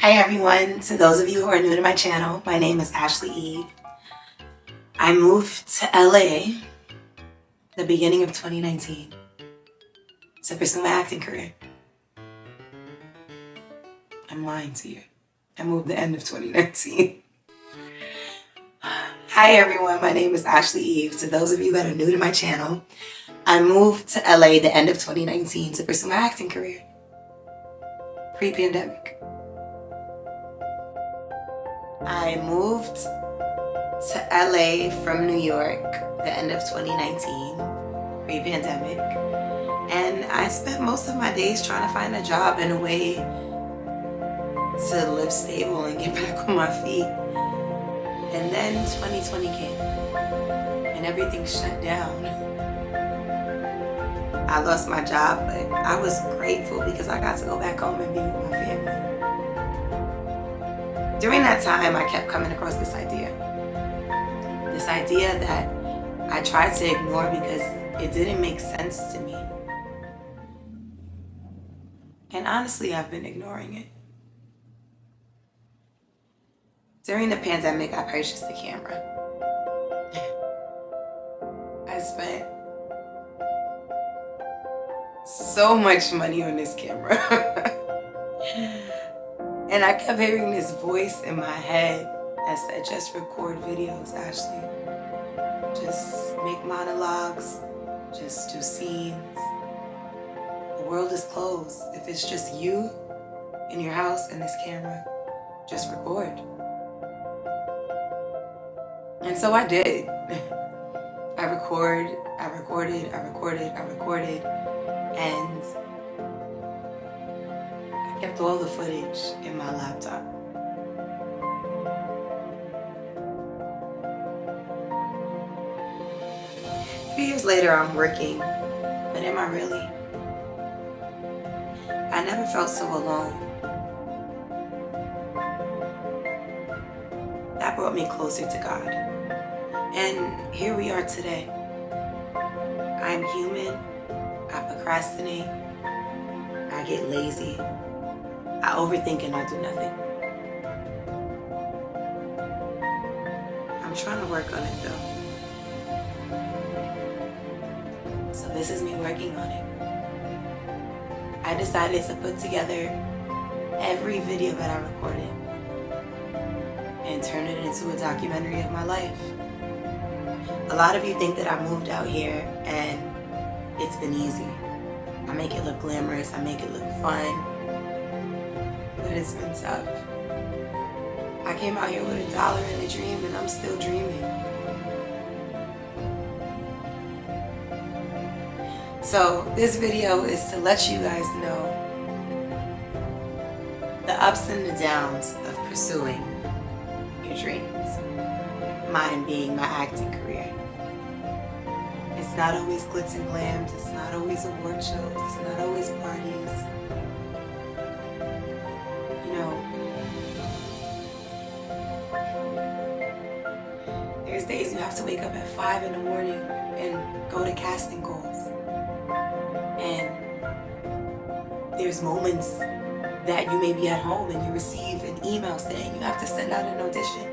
Hi everyone, to those of you who are new to my channel, my name is Ashley Eve. I moved to LA the beginning of 2019 to pursue my acting career. I'm lying to you. I moved the end of 2019. Hi everyone, my name is Ashley Eve. To those of you that are new to my channel, I moved to LA the end of 2019 to pursue my acting career. Pre-pandemic. I moved to LA from New York the end of 2019, pre-pandemic, and I spent most of my days trying to find a job and a way to live stable and get back on my feet. And then 2020 came and everything shut down. I lost my job, but I was grateful because I got to go back home and be with my family. During that time, I kept coming across this idea that I tried to ignore because it didn't make sense to me. And honestly, I've been ignoring it. During the pandemic, I purchased a camera. I spent so much money on this camera. And I kept hearing this voice in my head that said, just record videos, Ashley. Just make monologues, just do scenes. The world is closed. If it's just you in your house and this camera, just record. And so I did. I recorded, and I kept all the footage in my laptop. A few years later, I'm working, but am I really? I never felt so alone. That brought me closer to God. And here we are today. I'm human. I procrastinate. I get lazy. I overthink and I do nothing. I'm trying to work on it though. So this is me working on it. I decided to put together every video that I recorded and turn it into a documentary of my life. A lot of you think that I moved out here and it's been easy. I make it look glamorous, I make it look fun, but it's been tough. I came out here with $1 and a dream and I'm still dreaming. So this video is to let you guys know the ups and the downs of pursuing your dreams. Mine being my acting career. It's not always glitz and glams, it's not always award shows, it's not always parties. You know, there's days you have to wake up at 5 in the morning and go to casting calls. And there's moments that you may be at home and you receive an email saying you have to send out an audition.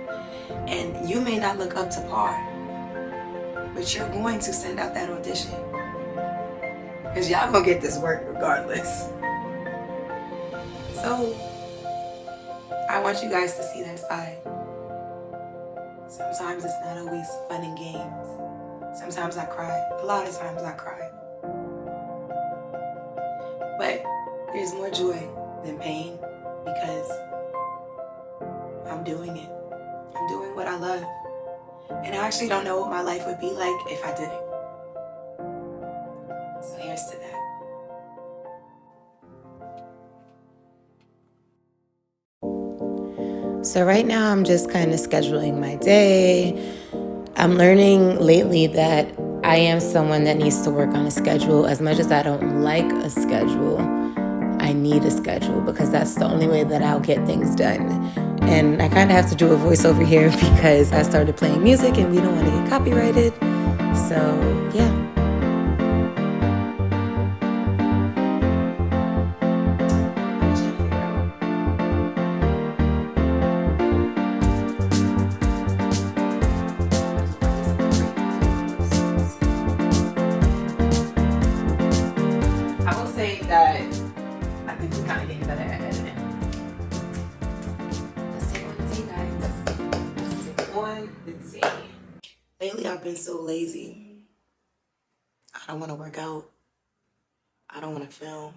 And you may not look up to par, but you're going to send out that audition. Because y'all gonna get this work regardless. So, I want you guys to see that side. Sometimes it's not always fun and games. Sometimes I cry. A lot of times I cry. But there's more joy than pain because I'm doing it. I'm doing what I love. And I actually don't know what my life would be like if I didn't. So here's to that. So right now I'm just kind of scheduling my day. I'm learning lately that I am someone that needs to work on a schedule. As much as I don't like a schedule, I need a schedule because that's the only way that I'll get things done. And I kind of have to do a voiceover here because I started playing music and we don't want to get copyrighted. So, yeah. on the day. Lately, I've been so lazy. I don't want to work out. I don't want to film.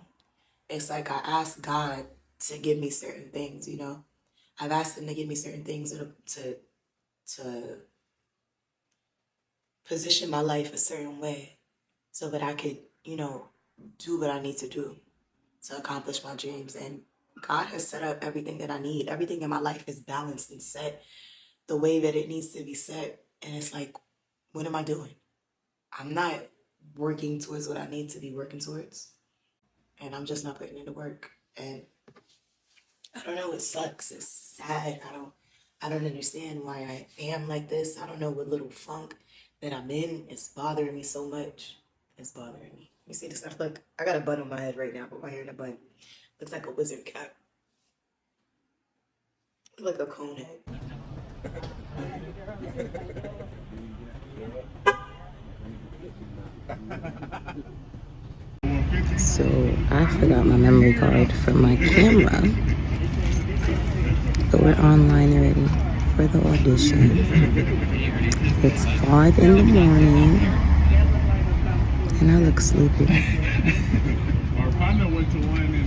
It's like I asked God to give me certain things, you know. I've asked him to give me certain things to position my life a certain way so that I could, you know, do what I need to do to accomplish my dreams. And God has set up everything that I need. Everything in my life is balanced and set the way that it needs to be set. And it's like, what am I doing? I'm not working towards what I need to be working towards. And I'm just not putting in the work. And I don't know, it sucks. It's sad. I don't understand why I am like this. I don't know what little funk that I'm in. It's bothering me so much. It's bothering me. You see this stuff? Look, I got a bun on my head right now, but my hair in a bun. Looks like a wizard cap. Like a cone head. So I forgot my memory card for my camera, but we're online already for the audition. It's 5 in the morning and I look sleepy. Our partner went to one in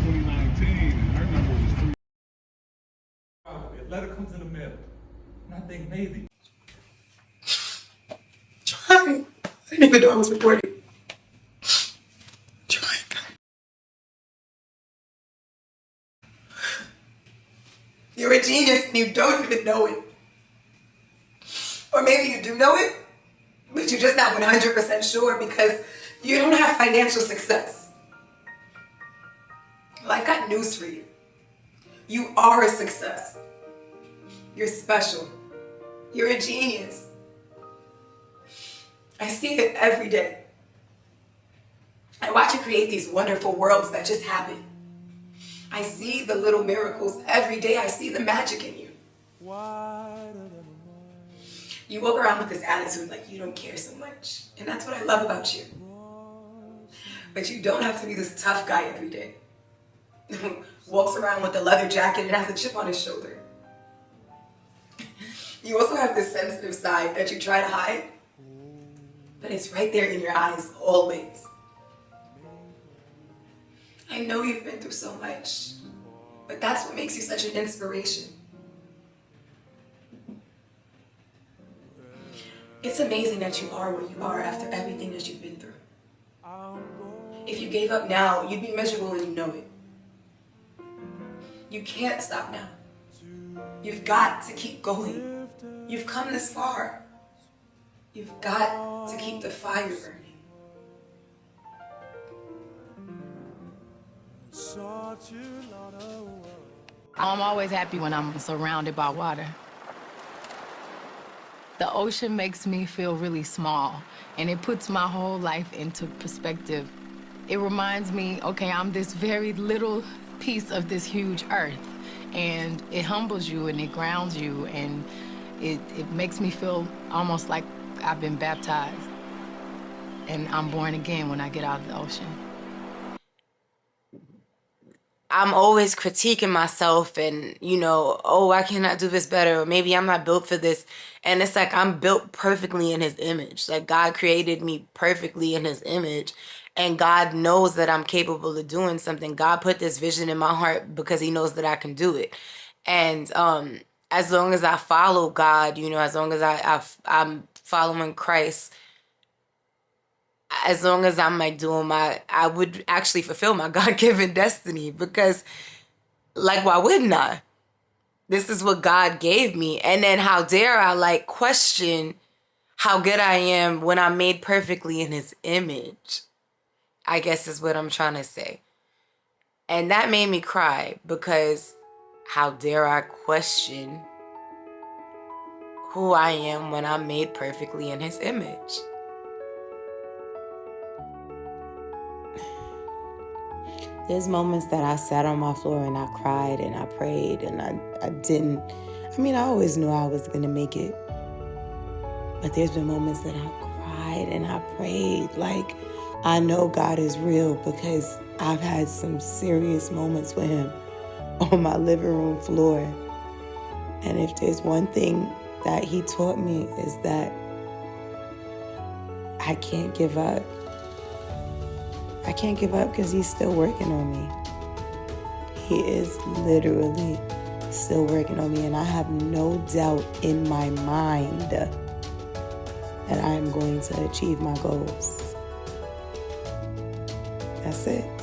2019 and her number was 3. Let her come to the middle. And I think maybe. Trying. I didn't even know I was recording. You're a genius and you don't even know it. Or maybe you do know it, but you're just not 100% sure because you don't have financial success. Well, I've got news for you. You are a success. You're special. You're a genius. I see it every day. I watch you create these wonderful worlds that just happen. I see the little miracles every day. I see the magic in you. You walk around with this attitude like you don't care so much. And that's what I love about you. But you don't have to be this tough guy every day. Walks around with a leather jacket and has a chip on his shoulder. You also have this sensitive side that you try to hide. But it's right there in your eyes always. I know you've been through so much, but that's what makes you such an inspiration. It's amazing that you are where you are after everything that you've been through. If you gave up now, you'd be miserable and you know it. You can't stop now. You've got to keep going. You've come this far. You've got to keep the fire burning. I'm always happy when I'm surrounded by water. The ocean makes me feel really small, and it puts my whole life into perspective. It reminds me, okay, I'm this very little piece of this huge earth, and it humbles you and it grounds you, and it makes me feel almost like I've been baptized, and I'm born again when I get out of the ocean. I'm always critiquing myself and, you know, oh, I cannot do this better, or maybe I'm not built for this. And it's like I'm built perfectly in his image. Like God created me perfectly in his image. And God knows that I'm capable of doing something. God put this vision in my heart because he knows that I can do it. And as long as I follow God, you know, as long as I'm following Christ, as long as I'm like doing I would actually fulfill my God-given destiny, because like, why wouldn't I? This is what God gave me. And then how dare I like question how good I am when I'm made perfectly in his image, I guess is what I'm trying to say. And that made me cry, because how dare I question who I am when I'm made perfectly in his image. There's moments that I sat on my floor and I cried and I prayed and I didn't. I mean, I always knew I was going to make it. But there's been moments that I cried and I prayed. Like, I know God is real, because I've had some serious moments with him on my living room floor. And if there's one thing that he taught me is that I can't give up. I can't give up because he's still working on me. He is literally still working on me, and I have no doubt in my mind that I am going to achieve my goals. That's it.